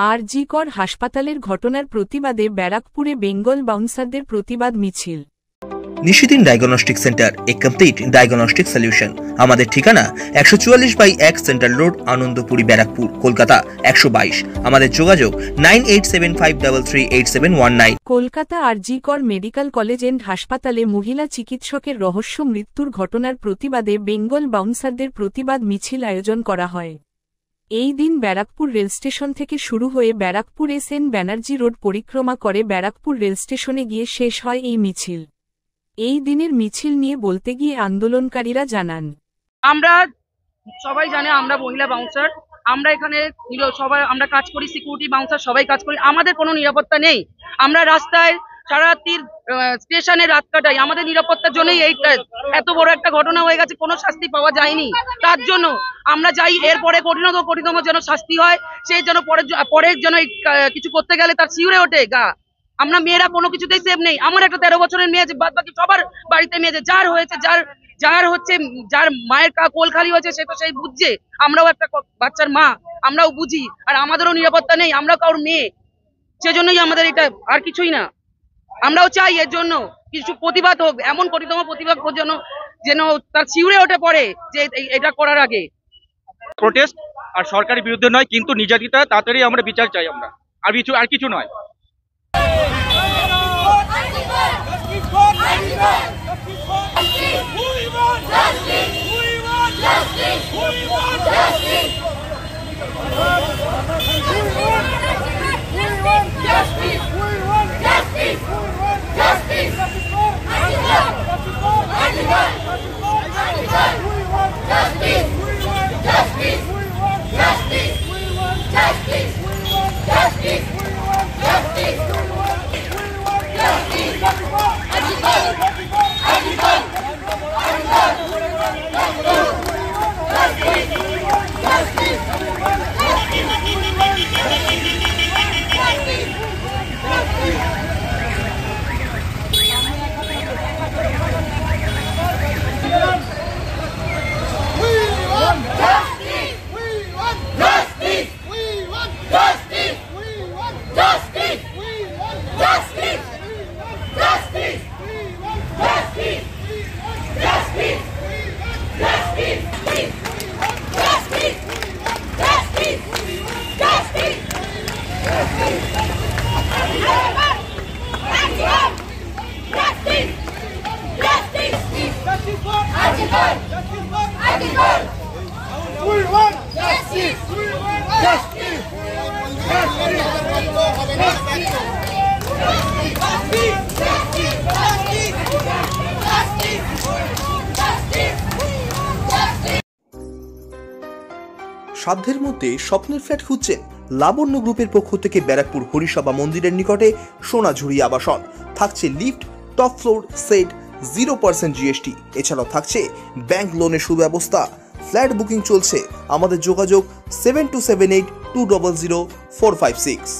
আর.জি. কর হাসপাতালের ঘটনার প্রতিবাদে ব্যারাকপুরে বেঙ্গল বাউন্সারদের প্রতিবাদ মিছিল। নিশিদিন ডায়াগনস্টিক সেন্টার, এ কমপ্লিট ডায়াগনস্টিক সলিউশন। আমাদের ঠিকানা 144/1 সেন্ট্রাল রোড, আনন্দপুরি, ব্যারাকপুর, কলকাতা 122। আমাদের যোগাযোগ 9875338719। কলকাতা আর.জি. কর মেডিকেল কলেজ এন্ড হাসপাতালে মহিলা চিকিৎসকের রহস্য মৃত্যুর ঘটনার প্রতিবাদে বেঙ্গল বাউন্সারদের প্রতিবাদ মিছিল আয়োজন করা হয়। এই দিন ব্যারাকপুর রেলস্টেশন থেকে শুরু হয়ে ব্যারাকপুর এস.এন. ব্যানার্জি রোড পরিক্রমা করে ব্যারাকপুর রেলস্টেশনে গিয়ে শেষ হয় এই মিছিল। এই দিনের মিছিল নিয়ে বলতে গিয়ে আন্দোলনকারীরা জানান, আমরা সবাই জানে আমরা মহিলা বাউন্সার, আমরা এখানে সবাই আমরা কাজ করি, সিকিউরিটি বাউন্সার সবাই কাজ করি, আমাদের কোনো নিরাপত্তা নেই। আমরা রাস্তায় সারা রাত্রির স্টেশনে রাত কাটাই, আমাদের নিরাপত্তার জন্যই এই এত বড় একটা ঘটনা হয়ে গেছে, কোনো শাস্তি পাওয়া যায়নি। তার জন্য আমরা চাই এরপরে কঠিনতম যেন শাস্তি হয়, সেই যেন পরের যেন কিছু করতে গেলে তার শিউরে ওঠে গা। আমরা মেয়েরা কোনো কিছুতেই সেফ নেই। আমার একটা 13 বছরের মেয়ে আছে, বাদ বাকি সবার বাড়িতে মেয়ে আছে, যার হয়েছে যার মায়ের কোল খালি হয়েছে সে তো সেই বুঝছে, আমরাও একটা বাচ্চার মা, আমরাও বুঝি, আর আমাদেরও নিরাপত্তা নেই, আমরাও কারোর মেয়ে। সেজন্যই আমাদের এটা, আর কিছুই না। আমরাও চাই এর জন্য কিছু প্রতিবাদ হোক, এমন কঠিনতম প্রতিবাদ যেন তার শিউরে ওঠে পড়ে যে এটা করার আগে। প্রোটেস্ট আর সরকারের বিরুদ্ধে নয়, কিন্তু নির্যাতিতা তাড়াতাড়ি আমরা বিচার চাই, আমরা আর কিছু নয়। সাধ্যের মধ্যে স্বপ্নের ফ্ল্যাট খুঁজছেন? লাবণ্য গ্রুপের পক্ষ থেকে ব্যারাকপুর হরিসভা মন্দিরের নিকটে সোনাঝুরি আবাসন। থাকছে lift, top floor, set, 0% GST। এছাড়াও থাকছে ব্যাংক লোনের সুব্যবস্থা। ফ্ল্যাট বুকিং চলছে। আমাদের যোগাযোগ 7278200456।